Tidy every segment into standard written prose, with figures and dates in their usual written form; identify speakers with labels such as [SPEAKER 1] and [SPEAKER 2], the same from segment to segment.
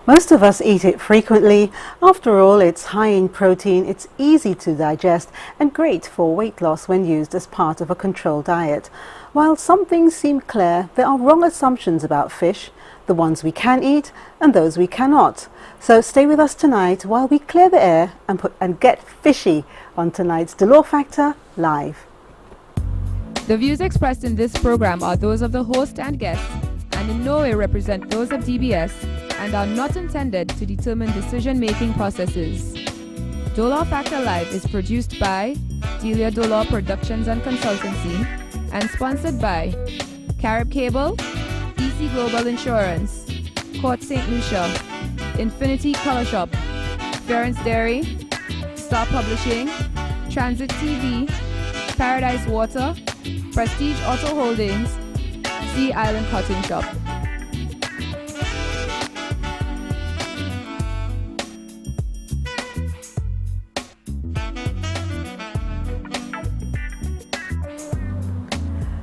[SPEAKER 1] Most of us eat it frequently. After all, it's high in protein, it's easy to digest, and great for weight loss when used as part of a controlled diet. While some things seem clear, there are wrong assumptions about fish, the ones we can eat and those we cannot. So stay with us tonight while we clear the air and get fishy on tonight's Delore Factor Live.
[SPEAKER 2] The views expressed in this program are those of the host and guests and in no way represent those of DBS and are not intended to determine decision-making processes. Delore Factor Live is produced by Delia Delore Productions and Consultancy and sponsored by Carib Cable, EC Global Insurance, Court St. Lucia, Infinity Color Shop, Ference Dairy, Star Publishing, Transit TV, Paradise Water, Prestige Auto Holdings, Sea Island Cotton Shop.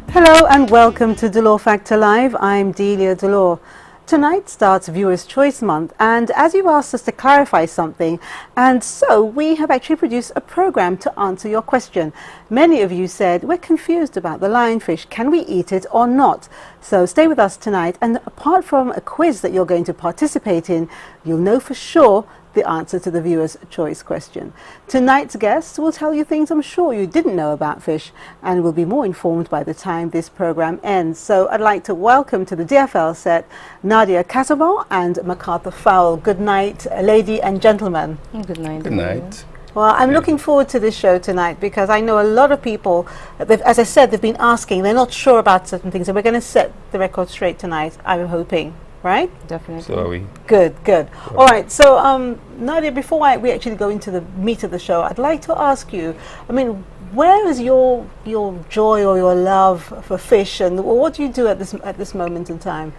[SPEAKER 1] Hello and welcome to Delore Factor Live. I'm Delia Delore. Tonight starts Viewers' Choice Month, and as you've asked us to clarify something, and so we have actually produced a program to answer your question. Many of you said, we're confused about the lionfish, can we eat it or not? So stay with us tonight, and apart from a quiz that you're going to participate in, you'll know for sure the answer to the viewer's choice question. Tonight's guests will tell you things I'm sure you didn't know about fish and will be more informed by the time this program ends. So I'd like to welcome to the DFL set Nadia Casaubon and MacArthur Fowle. Good night, lady and gentlemen.
[SPEAKER 3] Good night.
[SPEAKER 4] Good night.
[SPEAKER 1] Well, I'm looking forward to this show tonight because I know a lot of people, as I said, they've been asking, they're not sure about certain things, and we're going to set the record straight tonight, I'm hoping. Right?
[SPEAKER 3] Definitely.
[SPEAKER 4] So are we.
[SPEAKER 1] Good, good. All right, so Nadia, before we actually go into the meat of the show, I'd like to ask you, I mean, where is your joy or your love for fish, and what do you do at this moment in time?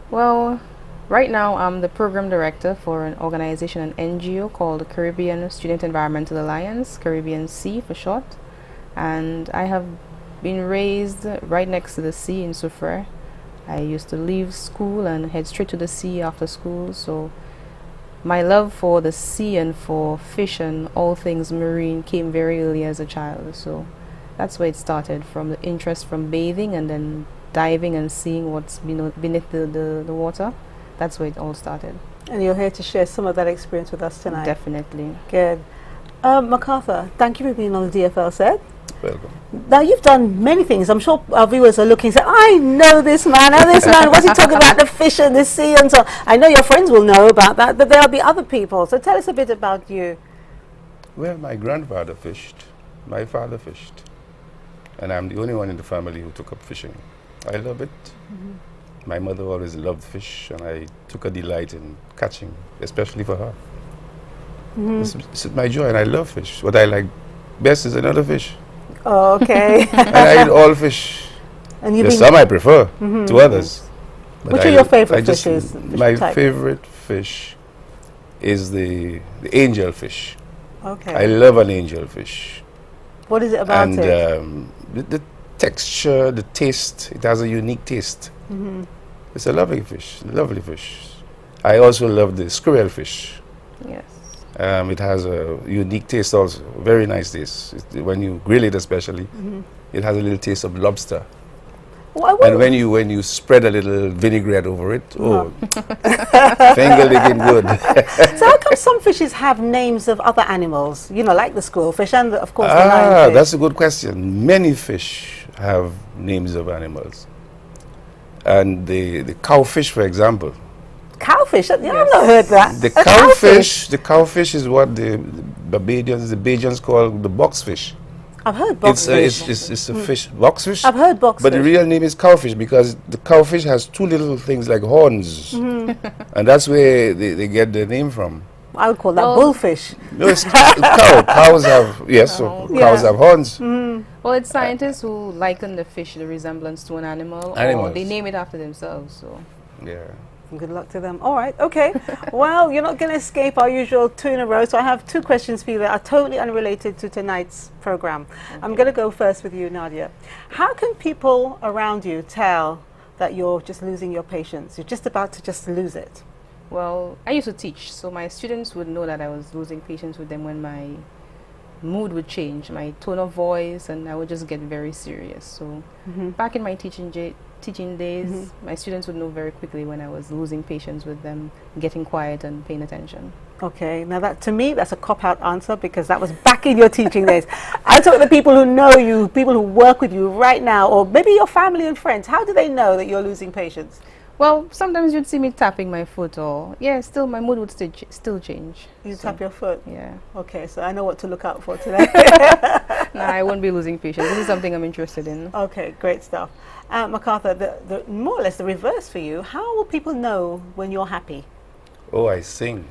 [SPEAKER 3] Well, right now I'm the program director for an organization, an NGO called the Caribbean Student Environmental Alliance, Caribbean Sea for short, and I have been raised right next to the sea in Soufrière. I used to leave school and head straight to the sea after school, so my love for the sea and for fish and all things marine came very early as a child. So that's where it started, from the interest from bathing and then diving and seeing what's beneath the water. That's where it all started.
[SPEAKER 1] And you're here to share some of that experience with us tonight.
[SPEAKER 3] Definitely.
[SPEAKER 1] Good. MacArthur, thank you for being on the DFL set.
[SPEAKER 4] Welcome.
[SPEAKER 1] Now, you've done many things. I'm sure our viewers are looking and say, I know this man, what's he talking about, the fish and the sea and so on. I know your friends will know about that, but there'll be other people. So tell us a bit about you.
[SPEAKER 4] Well, my grandfather fished, my father fished, and I'm the only one in the family who took up fishing. I love it. My mother always loved fish, and I took a delight in catching, especially for her. It's my joy, and I love fish. What I like best is another fish.
[SPEAKER 1] Oh, okay.
[SPEAKER 4] And I eat all fish.
[SPEAKER 1] And
[SPEAKER 4] There's some I prefer to others. But
[SPEAKER 1] which are your favorite fishes?
[SPEAKER 4] My favorite fish is the angel fish.
[SPEAKER 1] Okay.
[SPEAKER 4] I love an angel fish.
[SPEAKER 1] What is it about
[SPEAKER 4] and
[SPEAKER 1] it?
[SPEAKER 4] The texture, the taste, it has a unique taste. It's a lovely fish, lovely fish. I also love the squirrel fish.
[SPEAKER 3] Yes.
[SPEAKER 4] It has a unique taste also, very nice taste. When you grill it especially, it has a little taste of lobster. And when you spread a little vinaigrette over it, finger licking good.
[SPEAKER 1] So how come some fishes have names of other animals, you know, like the squirrel fish and of course the lionfish?
[SPEAKER 4] That's a good question. Many fish have names of animals. And the cowfish, for example.
[SPEAKER 1] Cowfish? I've not heard that.
[SPEAKER 4] The cowfish is what the Barbadians call the boxfish.
[SPEAKER 1] I've heard boxfish.
[SPEAKER 4] It's a fish, boxfish.
[SPEAKER 1] I've heard boxfish.
[SPEAKER 4] But the real name is cowfish because the cowfish has two little things like horns. And that's where they get their name from.
[SPEAKER 1] I would call that bullfish.
[SPEAKER 4] No, it's cow. Cows have, yes, so cows have horns.
[SPEAKER 3] Well, it's scientists who liken the fish, the resemblance to an animal, or they name it after themselves. So.
[SPEAKER 4] Yeah.
[SPEAKER 1] Good luck to them. All right, okay. Well, you're not going to escape our usual two in a row, so I have two questions for you that are totally unrelated to tonight's program. Okay. I'm going to go first with you, Nadia. How can people around you tell that you're just losing your patience? You're just about to just lose it.
[SPEAKER 3] Well, I used to teach, so my students would know that I was losing patience with them when my mood would change, my tone of voice, and I would just get very serious. So back in my teaching days, my students would know very quickly when I was losing patience with them, getting quiet and paying attention.
[SPEAKER 1] Okay, now that to me that's a cop-out answer because that was back in your teaching days. I talk to the people who know you, people who work with you right now, or maybe your family and friends. How do they know that you're losing patience?
[SPEAKER 3] Well, sometimes you'd see me tapping my foot, or still my mood would still change.
[SPEAKER 1] You tap your foot?
[SPEAKER 3] Yeah.
[SPEAKER 1] Okay, so I know what to look out for today.
[SPEAKER 3] No, I won't be losing patience. This is something I'm interested in.
[SPEAKER 1] Okay, great stuff. MacArthur, the more or less the reverse for you. How will people know when you're happy?
[SPEAKER 4] Oh, I sing.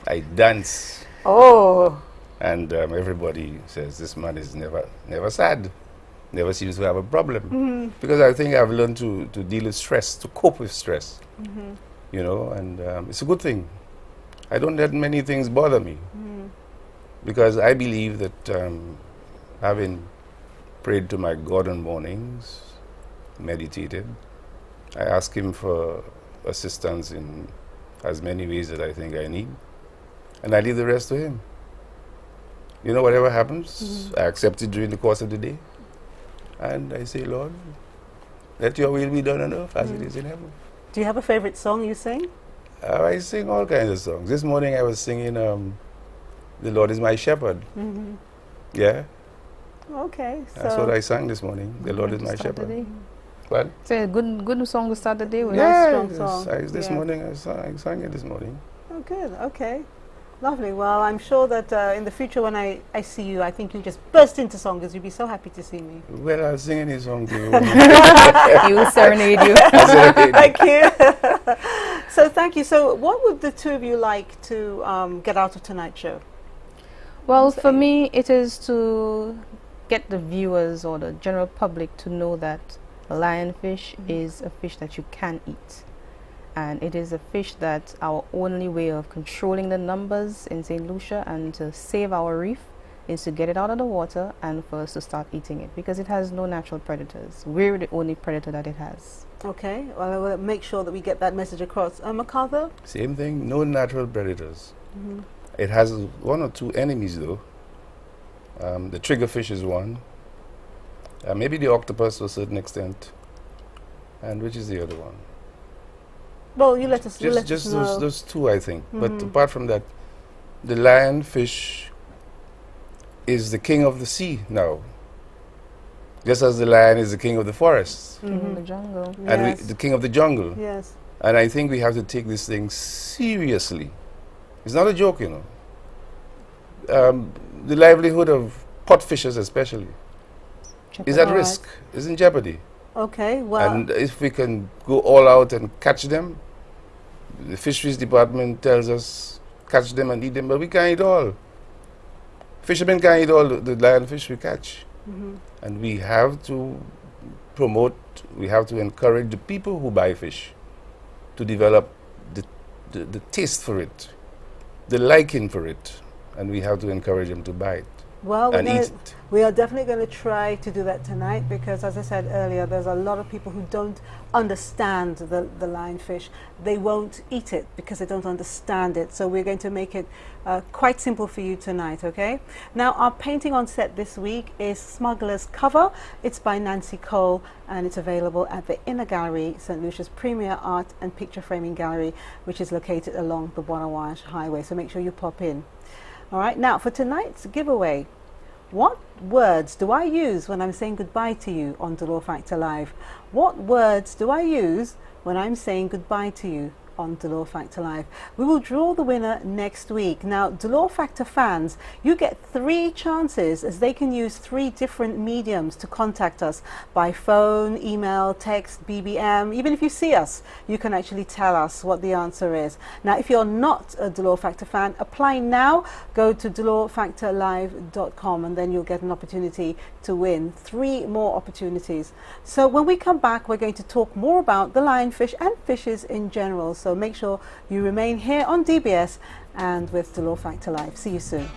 [SPEAKER 4] I dance.
[SPEAKER 1] Oh.
[SPEAKER 4] And everybody says this man is never sad. Never seems to have a problem. Because I think I've learned to deal with stress, to cope with stress. You know, and it's a good thing. I don't let many things bother me. Because I believe that having prayed to my God in mornings, meditated, I ask him for assistance in as many ways that I think I need. And I leave the rest to him. You know, whatever happens, I accept it during the course of the day. And I say, Lord, let your will be done on earth as it is in heaven.
[SPEAKER 1] Do you have a favorite song you sing?
[SPEAKER 4] I sing all kinds of songs. This morning I was singing The Lord is My Shepherd. Yeah.
[SPEAKER 1] Okay.
[SPEAKER 4] That's what I sang this morning. The Lord is my shepherd. What?
[SPEAKER 3] It's a good song to start the day with.
[SPEAKER 1] Nice strong song.
[SPEAKER 4] This morning I sang it this morning.
[SPEAKER 1] Oh, good. Okay. Lovely. Well, I'm sure that in the future when I see you, I think you'll just burst into song because you'll be so happy to see me.
[SPEAKER 4] Well, I'll sing any song to you.
[SPEAKER 3] He will serenade you.
[SPEAKER 1] Thank you. So thank you. So what would the two of you like to get out of tonight's show?
[SPEAKER 3] Well, for me, it is to get the viewers or the general public to know that lionfish is a fish that you can eat. And it is a fish that our only way of controlling the numbers in St. Lucia and to save our reef is to get it out of the water and for us to start eating it because it has no natural predators. We're the only predator that it has.
[SPEAKER 1] Okay, well, I will make sure that we get that message across. MacArthur?
[SPEAKER 4] Same thing, no natural predators. It has one or two enemies though. The triggerfish is one. Maybe the octopus to a certain extent. And which is the other one?
[SPEAKER 1] Well, you let us know.
[SPEAKER 4] Just those two, I think. But apart from that, the lionfish is the king of the sea now. Just as the lion is the king of the forest.
[SPEAKER 3] King of the jungle.
[SPEAKER 4] And the king of the jungle.
[SPEAKER 1] Yes.
[SPEAKER 4] And I think we have to take this thing seriously. It's not a joke, you know. The livelihood of pot fishers especially is at risk, is in jeopardy.
[SPEAKER 1] Okay, well.
[SPEAKER 4] And if we can go all out and catch them, the fisheries department tells us catch them and eat them, but we can't eat all. Fishermen can't eat all the lionfish we catch. And we have to promote, we have to encourage the people who buy fish to develop the taste for it, the liking for it, and we have to encourage them to buy it.
[SPEAKER 1] Well,
[SPEAKER 4] and eat it.
[SPEAKER 1] We are definitely going to try to do that tonight because, as I said earlier, there's a lot of people who don't understand the lionfish. They won't eat it because they don't understand it. So we're going to make it quite simple for you tonight, okay? Now, our painting on set this week is Smuggler's Cover. It's by Nancy Cole and it's available at the Inner Gallery, St. Lucia's premier art and picture framing gallery, which is located along the Bonawash Highway. So make sure you pop in. All right, now for tonight's giveaway, what words do I use when I'm saying goodbye to you on Delore Factor Live? What words do I use when I'm saying goodbye to you on Delore Factor Live? We will draw the winner next week. Now, Delore Factor fans, you get 3 chances as they can use 3 different mediums to contact us by phone, email, text, BBM. Even if you see us, you can actually tell us what the answer is. Now, if you're not a Delore Factor fan, apply now. Go to DeloreFactorLive.com and then you'll get an opportunity to win 3 more opportunities. So when we come back, we're going to talk more about the lionfish and fishes in general. So make sure you remain here on DBS and with Delore Factor Live. See you soon.